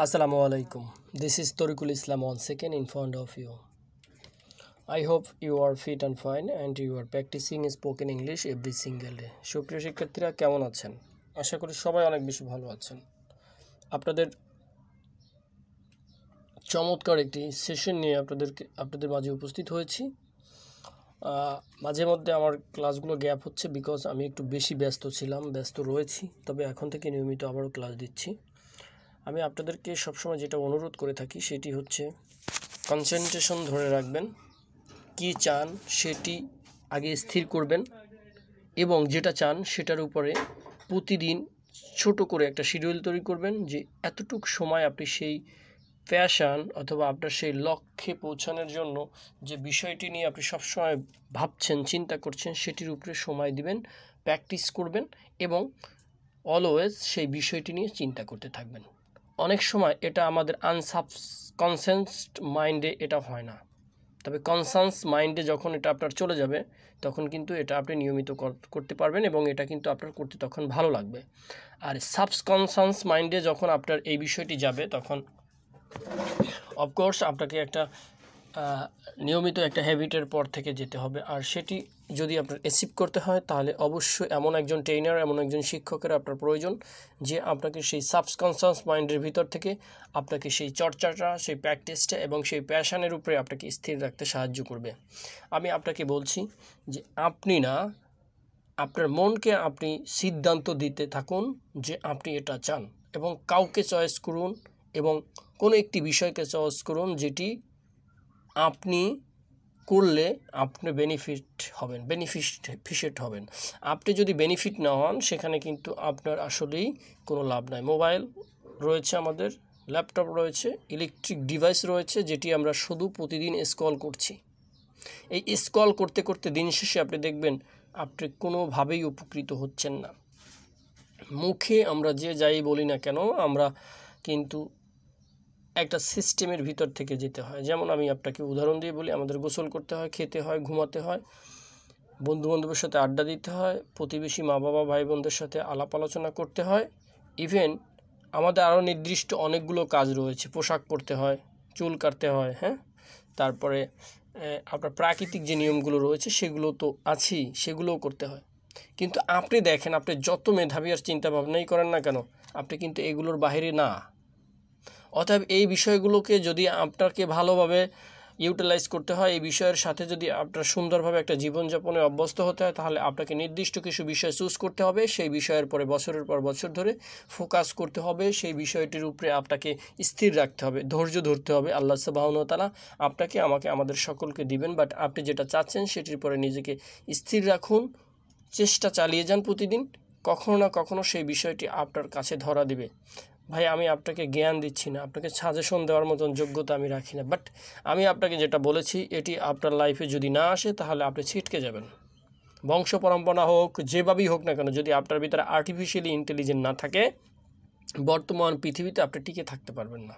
Assalamu alaikum. This is Torikul Islam once again in front of you. I hope you are fit and fine and you are practicing spoken English every single day. সুপ্রিয় শিক্ষার্থীরা কেমন আছেন? আশা করি সবাই অনেক বেশি ভালো আছেন। আপনাদের চমৎকার একটি সেশন নিয়ে আপনাদের মাঝে উপস্থিত হয়েছি। মাঝে মধ্যে আমার ক্লাসগুলো গ্যাপ হচ্ছে বিকজ আমি একটু বেশি ব্যস্ত রয়েছি, তবে এখন থেকে নিয়মিত আবারও ক্লাস দিচ্ছি। আমি আপনাদেরকে সবসময় যেটা অনুরোধ করে থাকি সেটি হচ্ছে কনসেন্ট্রেশন ধরে রাখবেন, কি চান সেটি আগে স্থির করবেন এবং যেটা চান সেটার উপরে প্রতিদিন ছোট করে একটা শিডিউল তৈরি করবেন যে এতটুকু সময় আপনি সেই প্যাশন অথবা আপনার সেই লক্ষ্যে পৌঁছানোর জন্য যে বিষয়টি নিয়ে আপনি সবসময় ভাবছেন, চিন্তা করছেন, সেটির উপরে সময় দিবেন, প্র্যাকটিস করবেন এবং অলওয়েজ সেই বিষয়টি নিয়ে চিন্তা করতে থাকবেন। অনেক সময় এটা আমাদের কনসেন্সড মাইন্ডে এটা হয় না, তবে কনসাস মাইন্ডে যখন এটা আপনার চলে যাবে তখন কিন্তু এটা আপনি নিয়মিত করতে পারবেন এবং এটা কিন্তু আপনার করতে তখন ভালো লাগবে। আর সাবকনসাস মাইন্ডে যখন আপনার এই বিষয়টি যাবে তখন অফকোর্স আপনাকে একটা নিয়মিত একটা হ্যাবিটের পর থেকে যেতে হবে। আর সেটি যদি আপনার অ্যাচিভ করতে হয় তাহলে অবশ্যই এমন একজন ট্রেনার, এমন একজন শিক্ষকের আপনার প্রয়োজন যে আপনাকে সেই সাবকনসাস মাইন্ডের ভিতর থেকে আপনাকে সেই চর্চাটা, সেই প্র্যাকটিসটা এবং সেই প্যাশনের উপরে আপনাকে স্থির রাখতে সাহায্য করবে। আমি আপনাকে বলছি যে আপনার মনকে আপনি সিদ্ধান্ত দিতে থাকুন যে আপনি এটা চান এবং কাউকে চয়েস করুন এবং কোনো একটি বিষয়কে চয়েস করুন যেটি আপনি করলে আপনি বেনিফিট হবেন। আপনি যদি বেনিফিট না হন সেখানে কিন্তু আপনার আসলেই কোনো লাভ নাই। মোবাইল রয়েছে, আমাদের ল্যাপটপ রয়েছে, ইলেকট্রিক ডিভাইস রয়েছে যেটি আমরা শুধু প্রতিদিন স্ক্রল করছি। এই স্ক্রল করতে করতে দিন শেষে আপনি দেখবেন আপনি কোনোভাবেই উপকৃত হচ্ছেন না। মুখে আমরা যে যাই বলি না কেন, আমরা কিন্তু একটা সিস্টেমের ভিতর থেকে যেতে হয়। যেমন আমি আপনাকে উদাহরণ দিয়ে বলি, আমাদের গোসল করতে হয়, খেতে হয়, ঘুমাতে হয়, বন্ধুবান্ধবের সাথে আড্ডা দিতে হয়, প্রতিবেশী মা বাবা ভাই বোনদের সাথে আলাপ আলোচনা করতে হয়, ইভেন আমাদের আরও নির্দিষ্ট অনেকগুলো কাজ রয়েছে, পোশাক পরতে হয়, চুল কাটতে হয়, তারপরে আপনার প্রাকৃতিক যে নিয়মগুলো রয়েছে সেগুলো তো আছেই, সেগুলোও করতে হয়। কিন্তু আপনি দেখেন, আপনি যত মেধাবী আর চিন্তা ভাবনাই করেন না কেন, আপনি কিন্তু এগুলোর বাইরে না। অতএব এই বিষয়গুলোকে যদি আপনাকে ভালোভাবে ইউটিলাইজ করতে হয়, এই বিষয়ের সাথে যদি আপনার সুন্দরভাবে একটা জীবনযাপনে অভ্যস্ত হতে হয়, তাহলে আপনাকে নির্দিষ্ট কিছু বিষয় চুজ করতে হবে। সেই বিষয়ের পরে বছরের পর বছর ধরে ফোকাস করতে হবে, সেই বিষয়টির উপরে আপনাকে স্থির রাখতে হবে, ধৈর্য ধরতে হবে। আল্লাহ সুবহানাহু ওয়া তাআলা আপনাকে, আমাকে, আমাদের সকলকে দিবেন, বাট আপনি যেটা চাচ্ছেন সেটির পরে নিজেকে স্থির রাখুন, চেষ্টা চালিয়ে যান প্রতিদিন। কখনো না কখনো সেই বিষয়টি আপনার কাছে ধরা দিবে। ভাই, আমি আপনাকে জ্ঞান দিচ্ছি না, আপনাকে সাজেশন দেওয়ার মতন যোগ্যতা আমি রাখি না, বাট আমি আপনাকে যেটা বলেছি এটি আপনার লাইফে যদি না আসে তাহলে আপনি ছিটকে যাবেন। বংশ পরম্পরা হোক, যেভাবেই হোক না কেন, যদি আপনার ভিতরে আর্টিফিশিয়ালি ইন্টেলিজেন্ট না থাকে, বর্তমান পৃথিবীতে আপনি টিকে থাকতে পারবেন না।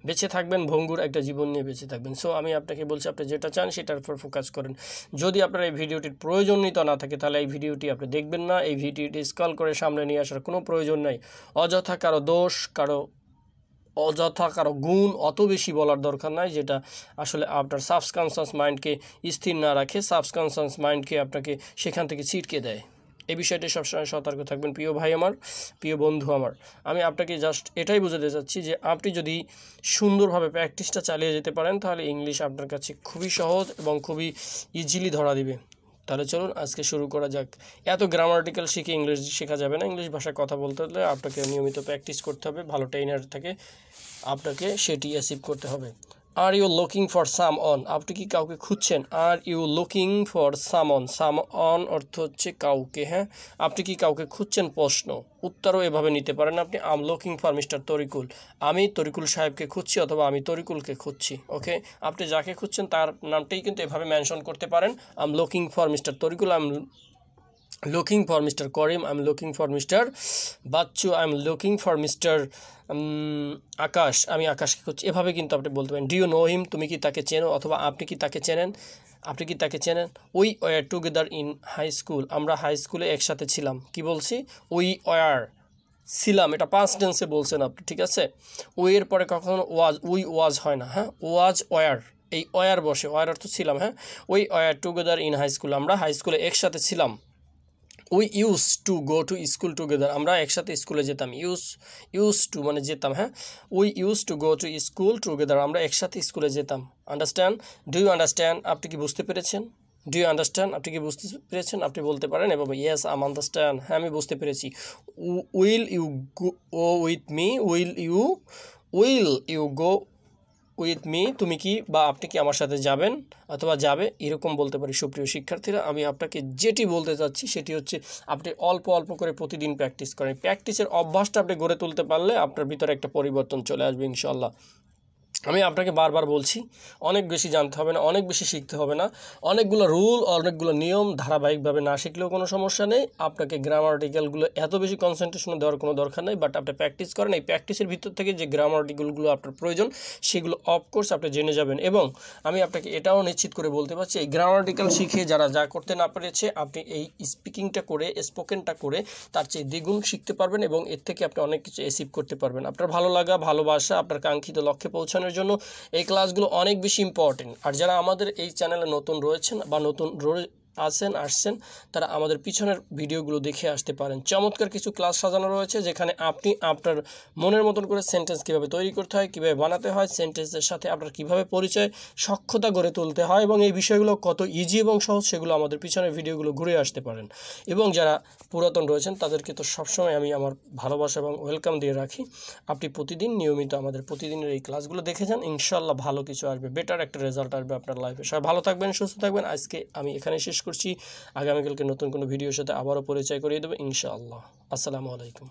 বেঁচে থাকবেন ভঙ্গুর একটা জীবন নিয়ে বেঁচে থাকবেন। সো আমি আপনাকে বলছি, আপনি যেটা চান সেটার উপর ফোকাস করেন। যদি আপনার এই ভিডিওটির প্রয়োজনীয়তা না থাকে তাহলে এই ভিডিওটি আপনি দেখবেন না, এই ভিডিওটি স্ক্রল করে সামনে নিয়ে আসার কোনো প্রয়োজন নাই। অযথা কারো দোষ, অযথা কারো গুণ অত বেশি বলার দরকার নাই যেটা আসলে আপনার সাবকনসাস মাইন্ডকে স্থির না রাখে, সাবকনসাস মাইন্ডকে আপনাকে সেখান থেকে ছিটকে দেয়। এই বিষয়টি সবসময় সতর্ক থাকবেন প্রিয় ভাই আমার, প্রিয় বন্ধু আমার। আমি আপনাকে জাস্ট এটাই বোঝাতে চাচ্ছি যে আপনি যদি সুন্দরভাবে প্র্যাকটিসটা চালিয়ে যেতে পারেন তাহলে ইংলিশ আপনার কাছে খুবই সহজ এবং খুবই ইজিলি ধরা দিবে। তাহলে চলুন আজকে শুরু করা যাক। এত গ্রামাটিক্যাল শিখে ইংলিশ শেখা যাবে না। ইংলিশ ভাষায় কথা বলতে হলে আপনাকে নিয়মিত প্র্যাকটিস করতে হবে, ভালো ট্রেনার থেকে আপনাকে সেটি অ্যাচিভ করতে হবে। Are you looking for someone, আপনি কি কাউকে খুঁজছেন? Are you looking for someone অর্থ হচ্ছে কাউকে। আপনি কি কাউকে খুঁজছেন? প্রশ্ন। উত্তরও এভাবে নিতে পারেন আপনি, I am looking for mister Tarikul, আমি তরিকুল সাহেবকে খুঁজছি অথবা আমি তরিকুলকে খুঁজছি। ওকে, আপনি যাকে খুঁজছেন তার নামটাই কিন্তু এভাবে মেনশন করতে পারেন, I am looking for mister Tarikul, I am looking for mister Karim, I am looking for mister Bachchu, I am looking for mister Akash, আমি আকাশকে খুঁজছি। এভাবে কিন্তু আপনি বলতে পারেন। ডু ইউ নো হিম, তুমি কি তাকে চেনো অথবা আপনি কি তাকে চেনেন, we were together in high school, আমরা হাই স্কুলে একসাথে ছিলাম। কি বলছি? উই ওয়ার ছিলাম, এটা পাস্ট টেন্সে বলছেন আপনি, ঠিক আছে। ওয়ের পরে কখনো ওয়াজ, উই ওয়াজ হয় না, হ্যাঁ, ওয়াজ ওয়ার, এই ওয়ার বসে, ওয়ার অর্থ ছিলাম, হ্যাঁ। We were together in high school, আমরা হাই স্কুলে একসাথে ছিলাম। We use to go to school together, আমরা একসাথে স্কুলে যেতাম। ইউজ টু মানে যেতাম, হ্যাঁ। We use to go to school together, আমরা একসাথে স্কুলে যেতাম। আন্ডারস্ট্যান্ড, ডু ইউ আন্ডারস্ট্যান্ড, আপনি কি বুঝতে পেরেছেন? ডু ইউ আন্ডারস্ট্যান্ড, আপনি কি বুঝতে পেরেছেন? আপনি বলতে পারেন এবং ইয়েস আই আন্ডারস্ট্যান্ড, হ্যাঁ আমি বুঝতে পেরেছি। Will you go with me, will you go with me, তুমি কি বা আপনি কি আমার সাথে যাবেন অথবা যাবে, এরকম বলতে পারি। সুপ্রিয় শিক্ষার্থীরা, আমি আপনাকে যেটি বলতে চাচ্ছি সেটি হচ্ছে আপনি অল্প অল্প করে প্রতিদিন প্র্যাকটিস করেন। প্র্যাকটিসের অভ্যাসটা আপনি গড়ে তুলতে পারলে আপনার ভিতরে একটা পরিবর্তন চলে আসবে ইনশাল্লাহ। আমি আপনাকে বারবার বলছি, অনেক বেশি জানতে হবে না, অনেক বেশি শিখতে হবে না, অনেকগুলো রুল, অনেকগুলো নিয়ম ধারাবাহিকভাবে না শিখলেও কোনো সমস্যা নেই। আপনাকে গ্রামাটিক্যালগুলো এত বেশি কনসেন্ট্রেশন দেওয়ার কোনো দরকার নেই, বাট আপনি প্র্যাকটিস করেন। এই প্র্যাকটিসের ভিতর থেকে যে গ্রামাটিক্যালগুলো আপনার প্রয়োজন সেগুলো অফকোর্স আপনি জেনে যাবেন। এবং আমি আপনাকে এটাও নিশ্চিত করে বলতে পারছি, এই গ্রামাটিক্যাল শিখে যারা যা করতে না পেরেছে, আপনি এই স্পিকিংটা করে, স্পোকেনটা করে তার চেয়ে দ্বিগুণ শিখতে পারবেন এবং এর থেকে আপনি অনেক কিছু অ্যাচিভ করতে পারবেন। আপনার ভালো লাগা, ভালোবাসা আপনার কাঙ্ক্ষিত লক্ষ্যে পৌঁছানোর জন্য এই ক্লাসগুলো অনেক বেশি ইম্পর্টেন্ট। আর যারা আমাদের এই চ্যানেলে নতুন রয়েছেন বা নতুন আসছেন, তারা আমাদের পিছনের ভিডিওগুলো দেখে আসতে পারেন। চমৎকার কিছু ক্লাস সাজানো রয়েছে যেখানে আপনি আপনার মনের মতন করে সেন্টেন্স কীভাবে তৈরি করতে হয়, কীভাবে বানাতে হয়, সেন্টেন্সের সাথে আপনার কীভাবে পরিচয় সক্ষতা গড়ে তুলতে হয় এবং এই বিষয়গুলো কত ইজি এবং সহজ, সেগুলো আমাদের পিছনের ভিডিওগুলো ঘুরে আসতে পারেন। এবং যারা পুরাতন রয়েছেন তাদেরকে তো সবসময় আমি আমার ভালোবাসা এবং ওয়েলকাম দিয়ে রাখি। আপনি প্রতিদিন নিয়মিত আমাদের প্রতিদিনের এই ক্লাসগুলো দেখে যান, ইনশাল্লাহ ভালো কিছু আসবে, বেটার একটা রেজাল্ট আসবে আপনার লাইফে। সবাই ভালো থাকবেন, সুস্থ থাকবেন। আজকে আমি এখানে শেষ করছি, আগামীকালকে নতুন কোনো ভিডিওর সাথে আবারও পরিচয় করিয়ে দেবো ইনশাআল্লাহ। আসসালামু আলাইকুম।